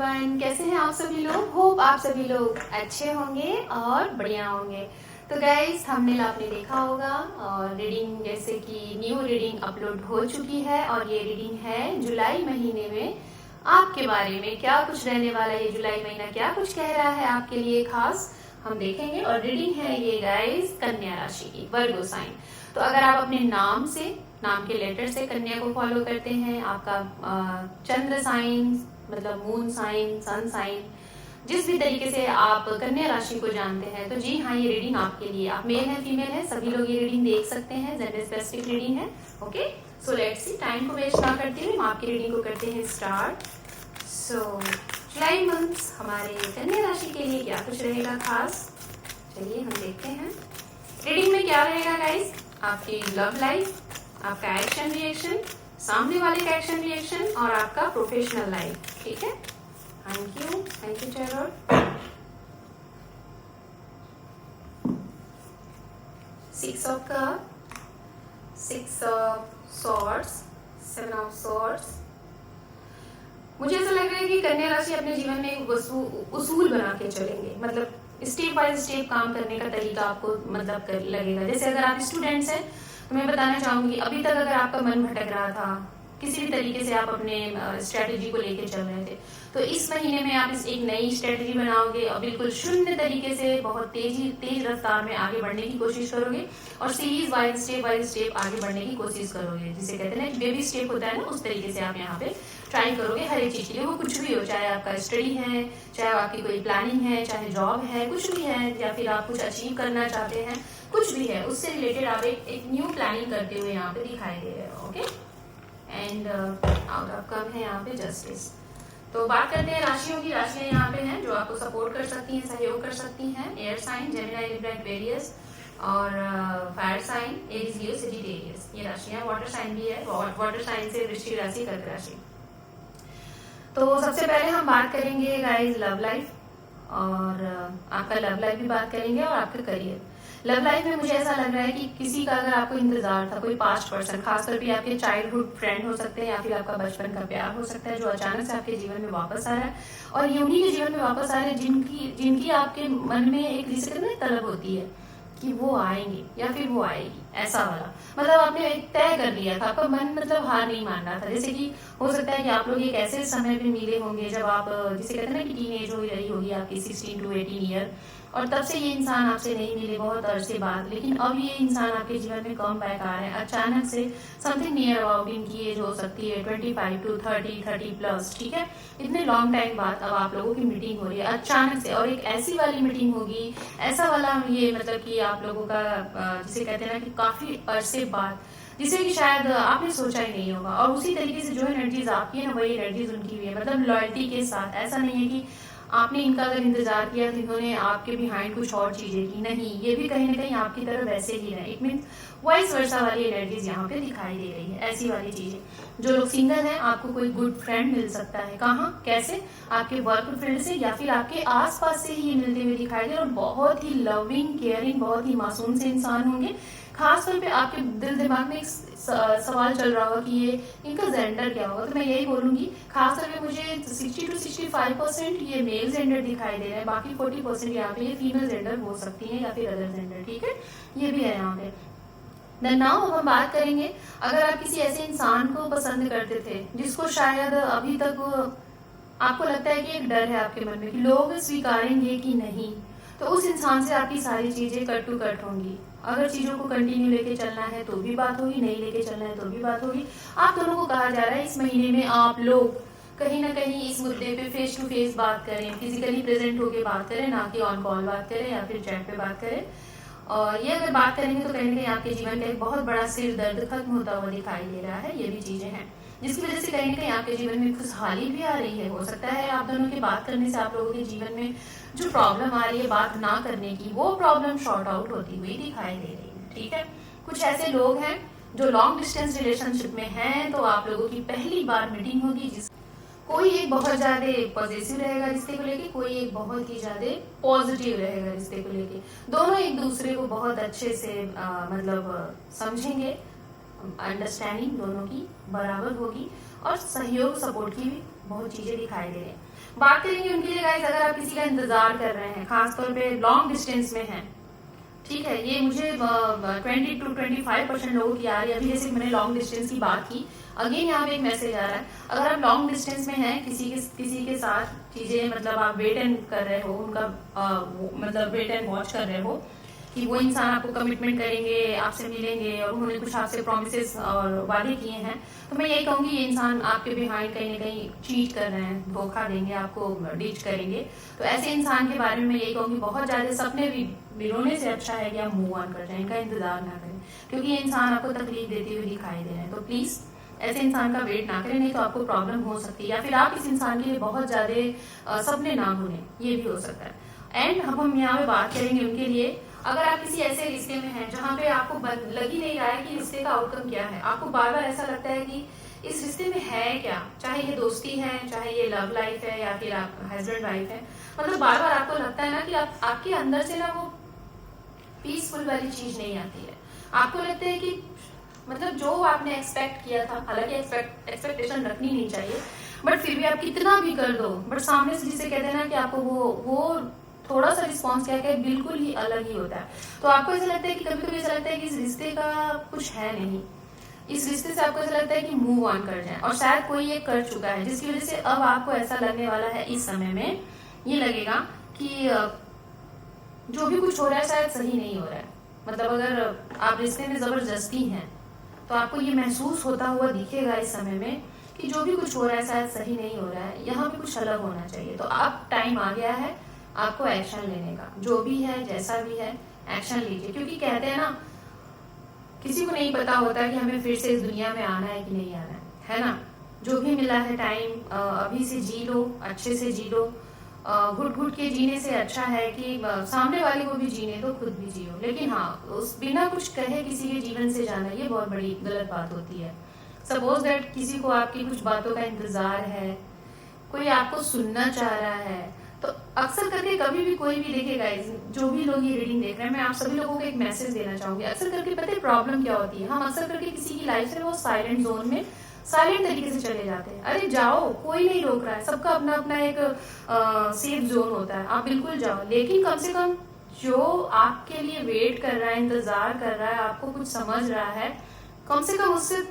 Everyone, कैसे हैं आप सभी लोग। होप आप सभी लोग अच्छे होंगे और बढ़िया होंगे। तो गाइस, थंबनेल आपने देखा होगा और रीडिंग जैसे कि न्यू रीडिंग अपलोड हो चुकी है और ये रीडिंग है जुलाई महीने में आपके बारे में क्या कुछ रहने वाला है। ये जुलाई महीना क्या कुछ कह रहा है आपके लिए खास हम देखेंगे। और रीडिंग है ये गाइस कन्या राशि की, वर्गो साइन। तो अगर आप अपने नाम के लेटर से कन्या को फॉलो करते हैं, आपका चंद्र साइन मतलब मून साइन, सन साइन, जिस भी तरीके से आप कन्या राशि को जानते हैं, तो जी हाँ, ये रीडिंग आपके लिए। आप मेल है फीमेल है सभी लोग ये रीडिंग देख सकते हैं। जेंडर स्पेसिफिक रीडिंग है। Okay, so let's see. Time को वेस्ट ना करते हुए हम आपकी रीडिंग को करते हैं स्टार्ट। सो जुलाई मंथ्स हमारे कन्या राशि के लिए क्या कुछ रहेगा खास, चलिए हम देखते हैं। रीडिंग में क्या रहेगा गाइस, आपकी लव लाइफ, आपका एक्शन रिएक्शन, सामने वाले का एक्शन रिएक्शन और आपका प्रोफेशनल लाइफ। ठीक है, thank you tarot. 6 of cup, 6 of swords, 7 of swords. मुझे ऐसा लग रहा है कि कन्या राशि अपने जीवन में एक उसूल बना के चलेंगे, मतलब स्टेप बाय स्टेप काम करने का तरीका आपको मतलब लगेगा। जैसे अगर आप स्टूडेंट्स हैं तो मैं बताना चाहूंगी, अभी तक अगर आपका मन भटक रहा था, किसी भी तरीके से आप अपने स्ट्रेटेजी को लेके चल रहे थे, तो इस महीने में आप एक नई स्ट्रेटेजी बनाओगे और बिल्कुल शून्य तरीके से बहुत तेज रफ्तार में आगे बढ़ने की कोशिश करोगे और सीरीज बाय स्टेप आगे बढ़ने की कोशिश करोगे। जिसे कहते हैं बेबी स्टेप होता है ना, उस तरीके से आप यहाँ पे ट्राई करोगे हर एक चीज के लिए। वो कुछ भी हो, चाहे आपका स्टडी है, चाहे आपकी कोई प्लानिंग है, चाहे जॉब है, कुछ भी है, या फिर आप कुछ अचीव करना चाहते हैं, कुछ भी है, उससे रिलेटेड आप एक न्यू प्लानिंग करते हुए यहाँ पे दिखाई दे रहे हो। Okay, and out of cup है यहाँ पे जस्टिस। तो बात करते हैं राशियों की। राशियां यहाँ पे हैं जो आपको सपोर्ट कर सकती हैं, सहयोग कर सकती हैं। Air sign Gemini, Libra, Aquarius और fire sign Aries, Leo, Sagittarius, ये राशियां। वाटर साइन भी है, वाटर साइन से वृश्चिक राशि, कर्क राशि। तो सबसे पहले हम बात करेंगे गाइस लव लाइफ, और आपका लव लाइफ भी बात करेंगे और आपका करियर। लव लाइफ में मुझे ऐसा लग रहा है कि किसी का अगर आपको इंतजार था, कोई पास्ट पर्सन, खासकर भी आपके चाइल्डहुड फ्रेंड हो सकते हैं या फिर आपका बचपन का प्यार हो सकता है, जो अचानक से आपके जीवन में वापस आ रहा है। और ये उन्हीं के जीवन में वापस आ रहे हैं जिनकी आपके मन में एक जिसे कहते हैं तलब होती है कि वो आएंगे या फिर वो आएगी, ऐसा वाला। मतलब आपने एक तय कर लिया था, आपका मन मतलब हार नहीं मान रहा था। जैसे कि हो सकता है कि आप लोग एक ऐसे समय पे मिले होंगे जब आप जिसे कहते हैं ना कि टीन एज हो रही होगी आपकी, 16 to 18 ईयर, और तब से ये इंसान आपसे नहीं मिले बहुत अरसे बाद, लेकिन अब ये इंसान आपके जीवन में कम बैक आ रहे हैं अचानक से। समथिंग नियर अबाउट इनकी एज हो सकती है 25 to 30 प्लस। ठीक है, इतने लॉन्ग टाइम बाद अब आप लोगों की मीटिंग हो रही है अचानक से, और एक ऐसी वाली मीटिंग होगी, ऐसा वाला ये मतलब कि आप लोगों का जिसे कहते हैं ना कि काफी अरसे बाद, जिसे कि शायद आपने सोचा ही नहीं होगा। और उसी तरीके से जो एनर्जीज आपकी है ना, वही एनर्जीज उनकी भी है, मतलब लॉयल्टी के साथ। ऐसा नहीं है कि आपने इनका अगर इंतजार किया तो इन्होंने आपके बिहाइंड कुछ और चीजें की, नहीं, ये भी कहीं ना कहीं आपकी तरफ वैसे ही रहे। इट मीन्स वाइस वर्सा वाली एनर्जीज यहाँ पे दिखाई दे रही है, ऐसी वाली चीजें। जो लोग सिंगल हैं, आपको कोई गुड फ्रेंड मिल सकता है। कहाँ, कैसे, आपके वर्क फील्ड से या फिर आपके आसपास से ही ये मिलते हुए दिखाई दे, और बहुत ही लविंग, केयरिंग, बहुत ही मासूम से इंसान होंगे। खासतौर पे आपके दिल दिमाग में एक सवाल चल रहा होगा कि ये इनका जेंडर क्या होगा, तो मैं यही बोलूंगी खासतौर पे मुझे 60 to 65% ये मेल जेंडर दिखाई दे रहा है, बाकी 40% यहाँ पे ये फीमेल जेंडर हो सकती है या फिर अदर जेंडर। ठीक है, ये भी है यहाँ पे। देन नाउ हम बात करेंगे, अगर आप किसी ऐसे इंसान को पसंद करते थे जिसको शायद अभी तक आपको लगता है कि एक डर है आपके मन में कि लोग स्वीकारेंगे कि नहीं, तो उस इंसान से आपकी सारी चीजें कट टू कट होंगी। अगर चीजों को कंटिन्यू लेके चलना है तो भी बात होगी, नहीं लेके चलना है तो भी बात होगी। आप दोनों को कहा जा रहा है इस महीने में आप लोग कहीं ना कहीं इस मुद्दे पे फेस टू फेस बात करें, फिजिकली प्रेजेंट होके बात करें, ना कि ऑन कॉल बात करें या फिर चैट पे बात करें। और ये अगर बात करेंगे तो कहीं ना कहीं आपके जीवन का एक बहुत बड़ा सिर दर्द खत्म होता हुआ दिखाई दे रहा है। ये भी चीजें हैं जिसकी वजह से कहीं ना कहीं आपके जीवन में खुशहाली भी आ रही है। हो सकता है आप दोनों के बात करने से आप लोगों के जीवन में जो प्रॉब्लम आ रही है बात ना करने की, वो प्रॉब्लम शॉर्ट आउट होती हुई दिखाई दे रही है। ठीक है, कुछ ऐसे लोग हैं जो लॉन्ग डिस्टेंस रिलेशनशिप में हैं, तो आप लोगों की पहली बार मीटिंग होगी, जिस कोई एक बहुत ज्यादा पॉजिटिव रहेगा रिश्ते को लेके, कोई एक बहुत ही ज्यादा पॉजिटिव रहेगा रिश्ते को लेके। दोनों एक दूसरे को बहुत अच्छे से मतलब समझेंगे, अंडरस्टैंडिंग दोनों की बराबर होगी और सहयोग सपोर्ट की भी बहुत चीजें दिखाई दे रही हैं। बात करेंगे उनके लिए गाइस, अगर आप किसी का इंतजार कर रहे हैं, खासतौर पे लॉन्ग डिस्टेंस में हैं, ठीक है, ये मुझे 20 to 25% लोगों की आ रही है। अभी जैसे मैंने लॉन्ग डिस्टेंस की बात की, अगेन यहाँ पे एक मैसेज आ रहा है, अगर आप लॉन्ग डिस्टेंस में हैं, किसी के साथ चीजें, मतलब आप वेट एंड कर रहे हो, उनका मतलब वेट एंड वॉच कर रहे हो कि वो इंसान आपको कमिटमेंट करेंगे, आपसे मिलेंगे, और उन्होंने कुछ आपसे प्रॉमिसेस और वादे किए हैं, तो मैं यही कहूंगी ये इंसान आपके बिहाइंड कहीं ना कहीं चीट कर रहे हैं, धोखा देंगे, आपको डीच करेंगे। तो ऐसे इंसान के बारे में मैं यही कहूंगी, बहुत ज्यादा सपने बिलोने से अच्छा है कि आप मूव ऑन कर जाए, इनका इंतजार ना करें, क्योंकि ये इंसान आपको तकलीफ देते हुए दिखाई दे रहे हैं। तो प्लीज ऐसे इंसान का वेट ना करें, नहीं तो आपको प्रॉब्लम हो सकती है, या फिर आप इस इंसान के लिए बहुत ज्यादा सपने ना बुने, ये भी हो सकता है। एंड अब हम यहाँ पे बात करेंगे उनके लिए, अगर आप किसी ऐसे रिश्ते में हैं जहाँ पे आपको लग ही नहीं रहा है कि रिश्ते का आउटकम क्या है, आपको बार बार ऐसा लगता है कि इस रिश्ते में है क्या, चाहे ये दोस्ती है, चाहे ये लव लाइफ है, या फिर आप हस्बैंड वाइफ है, मतलब बार बार आपको लगता है ना कि आपके अंदर से ना वो पीसफुल वाली चीज नहीं आती है। आपको लगता है कि मतलब जो आपने एक्सपेक्ट किया था, हालांकि एक्सपेक्टेशन रखनी नहीं चाहिए, बट फिर भी आप कितना भी कर दो, बट सामने से जिसे कहते हैं ना कि आपको वो थोड़ा सा रिस्पॉन्स क्या है, बिल्कुल ही अलग ही होता है। तो आपको ऐसा लगता है कि कभी कभी ऐसा लगता है कि इस रिश्ते का कुछ है नहीं, इस रिश्ते से आपको ऐसा लगता है कि मूव ऑन कर जाए, और शायद कोई ये कर चुका है, जिसकी वजह से अब आपको ऐसा लगने वाला है, इस समय में ये लगेगा कि जो भी कुछ हो रहा है शायद सही नहीं हो रहा है। मतलब अगर आप रिश्ते में जबरदस्ती हैं तो आपको ये महसूस होता हुआ दिखेगा इस समय में कि जो भी कुछ हो रहा है शायद सही नहीं हो रहा है, यहाँ पे कुछ अलग होना चाहिए। तो अब टाइम आ गया है आपको एक्शन लेने का, जो भी है जैसा भी है एक्शन लीजिए, क्योंकि कहते हैं ना, किसी को नहीं पता होता कि हमें फिर से इस दुनिया में आना है कि नहीं आना है ना। जो भी मिला है टाइम अभी से जी लो, अच्छे से जी लो। घुट घुट के जीने से अच्छा है कि सामने वाले को भी जीने दो, खुद भी जियो। लेकिन हाँ, उस बिना कुछ कहे किसी के जीवन से जाना, ये बहुत बड़ी गलत बात होती है। सपोज दैट किसी को आपकी कुछ बातों का इंतजार है, कोई आपको सुनना चाह रहा है, तो अक्सर करके कभी भी कोई भी देखेगा, जो भी लोग ये रीडिंग देख रहे हैं, मैं आप सभी लोगों को एक मैसेज देना चाहूंगी। अक्सर करके पता है प्रॉब्लम क्या होती है, हम अक्सर करके किसी की लाइफ से वो साइलेंट जोन में साइलेंट तरीके से चले जाते हैं। अरे जाओ, कोई नहीं रोक रहा है, सबका अपना अपना एक सेफ जोन होता है, आप बिल्कुल जाओ, लेकिन कम से कम जो आपके लिए वेट कर रहा है, इंतजार कर रहा है, आपको कुछ समझ रहा है, कम से कम उससे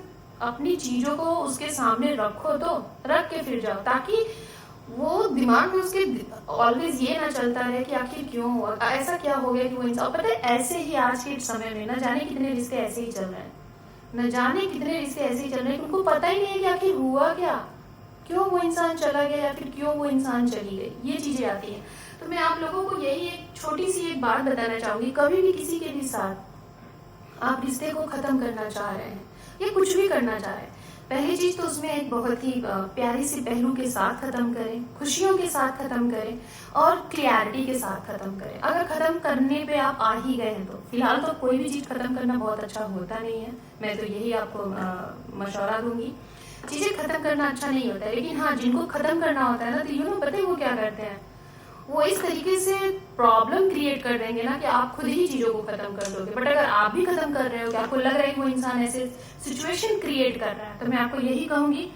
अपनी चीजों को उसके सामने रखो, तो रख के फिर जाओ, ताकि वो दिमाग में उसके ऑलवेज ये ना चलता रहे कि आखिर क्यों हुआ, ऐसा क्या हो गया कि वो इंसान। पता है ऐसे ही आज के समय में न जाने कितने रिश्ते ऐसे ही चल रहे हैं, न जाने कितने रिश्ते ऐसे ही चल रहे हैं, उनको पता ही नहीं है कि आखिर हुआ क्या, क्यों वो इंसान चला गया, या फिर क्यों वो इंसान चली गई, ये चीजें आती हैं। तो मैं आप लोगों को यही एक छोटी सी एक बात बताना चाहूंगी, कभी भी किसी के भी साथ आप रिश्ते को खत्म करना चाह रहे हैं या कुछ भी करना चाह रहे हैं, पहली चीज तो उसमें एक बहुत ही प्यारी सी पहलू के साथ खत्म करें, खुशियों के साथ खत्म करें, और क्लियरिटी के साथ खत्म करें। अगर खत्म करने पे आप आ ही गए हैं तो फिलहाल तो कोई भी चीज खत्म करना बहुत अच्छा होता नहीं है, मैं तो यही आपको मशवरा दूंगी। चीजें खत्म करना अच्छा नहीं होता है, लेकिन हाँ, जिनको खत्म करना होता है ना, तो पता है वो क्या करते हैं, वो इस तरीके से प्रॉब्लम क्रिएट कर देंगे ना कि आप खुद ही चीजों को खत्म कर दोगे। बट अगर आप भी खत्म कर रहे हो, कि आपको लग रहा है कि वो इंसान ऐसे सिचुएशन क्रिएट कर रहा है, तो मैं आपको यही कहूंगी,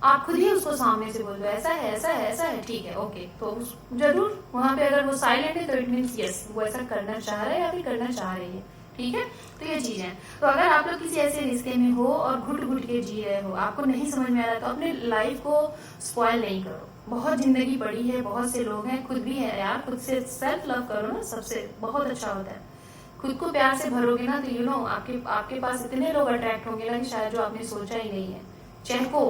आप खुद ही उसको सामने से बोल दो, ऐसा है, ऐसा है, ऐसा है, ठीक है, ओके। तो जरूर वहां पे अगर वो साइलेंट है तो इट मीन्स यस, वो ऐसा करना चाह रहा है या फिर करना चाह रही है, ठीक है। तो ये चीज है। तो अगर आप लोग किसी ऐसे रिश्ते में हो और घुट घुट के जी रहे हो, आपको नहीं समझ में आ रहा, तो अपने लाइफ को स्पॉइल नहीं करो। बहुत जिंदगी पड़ी है, बहुत से लोग हैं, खुद भी है यार, खुद से सेल्फ लव करो ना, सबसे बहुत अच्छा होता है। खुद को प्यार से भरोगे ना, तो आपके पास इतने लोग अट्रैक्ट होंगे ना कि शायद जो आपने सोचा ही नहीं है। चहको,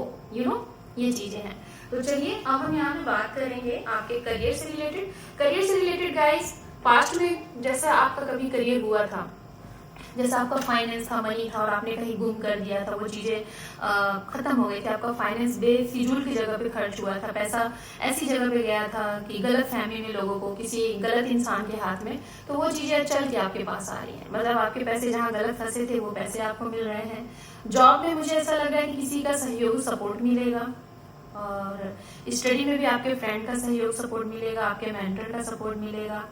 ये चीजें हैं। तो चलिए अब हम यहाँ पे बात करेंगे आपके करियर से रिलेटेड गाइस। पास्ट में जैसा आपका कभी करियर हुआ था, जैसा आपका फाइनेंस था, मनी था, और आपने कहीं गुम कर दिया था, वो चीजें खत्म हो गई थी, आपका फाइनेंस बेफिजूल की जगह पे खर्च हुआ था, पैसा ऐसी जगह पे गया था कि गलत फहमी में लोगों को, किसी गलत इंसान के हाथ में, तो वो चीजें चल के आपके पास आ रही हैं। मतलब आपके पैसे जहाँ गलत फंसे थे वो पैसे आपको मिल रहे हैं। जॉब में मुझे ऐसा लग रहा है कि किसी का सहयोग सपोर्ट मिलेगा, और स्टडी में भी आपके फ्रेंड का सहयोग सपोर्ट मिलेगा, आपके मेंटर का सपोर्ट मिलेगा।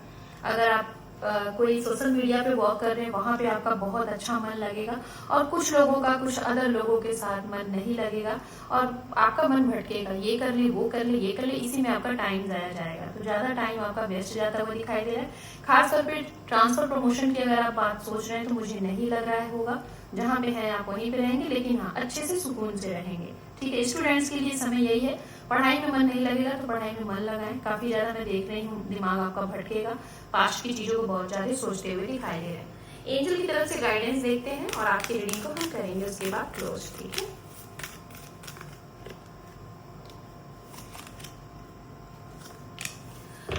अगर आप कोई सोशल मीडिया पे वॉक कर रहे हैं, वहाँ पे आपका बहुत अच्छा मन लगेगा, और कुछ लोगों का कुछ अदर लोगों के साथ मन नहीं लगेगा और आपका मन भटकेगा, ये कर ले, वो कर ले, ये कर ले, इसी में आपका टाइम जाया जाएगा। तो ज़्यादा टाइम आपका वेस्ट जाता हुआ दिखाई दे रहा है। खासतौर पर ट्रांसफर प्रमोशन की अगर आप बात सोच रहे हैं तो मुझे नहीं लग रहा है होगा। जहाँ पे हैं आप वहीं पे रहेंगे, लेकिन हाँ अच्छे से सुकून से रहेंगे। ठीक है, स्टूडेंट्स के लिए समय यही है। पढ़ाई में मन नहीं लगेगा तो पढ़ाई में मन लगाएं। काफ़ी ज़्यादा मैं देख रही हूँ दिमाग आपका भटकेगा, पास्ट की चीज़ों को बहुत ज़्यादा सोचते हुए दिखाई दे रहे हैं। एंजल की तरफ से गाइडेंस देखते हैं और आपकी रीडिंग को हम करेंगे उसके बाद क्लोज। ठीक है,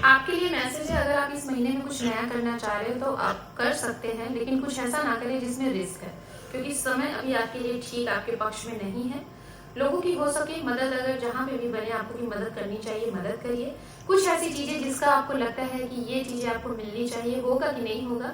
आपके लिए मैसेज है, अगर आप इस महीने में कुछ नया करना चाह रहे हो तो आप कर सकते हैं, लेकिन कुछ ऐसा ना करें जिसमें रिस्क है, क्योंकि इस समय अभी आपके लिए ठीक आपके पक्ष में नहीं है। लोगों की हो सके मदद, अगर जहाँ पे भी बने आपको की मदद करनी चाहिए, मदद करिए। कुछ ऐसी चीजें जिसका आपको लगता है कि ये चीजें आपको मिलनी चाहिए, होगा कि नहीं होगा,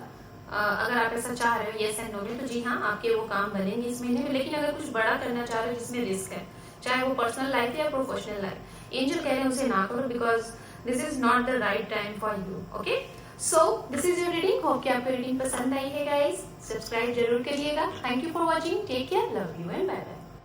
अगर आप ऐसा चाह रहे हो यस एंड नो में, तो जी हाँ आपके वो काम बनेंगे इस महीने में। लेकिन अगर कुछ बड़ा करना चाह रहे हो जिसमें रिस्क है, चाहे वो पर्सनल लाइफ है या प्रोफेशनल लाइफ, एंजल कह रहे हैं उसे ना करो, because this is not the right time for you. Okay, so this is your reading. Hope कि आपको रीडिंग पसंद आई है गाइस। सब्सक्राइब जरूर करिएगा। Thank you for watching. Take care, love you and bye bye.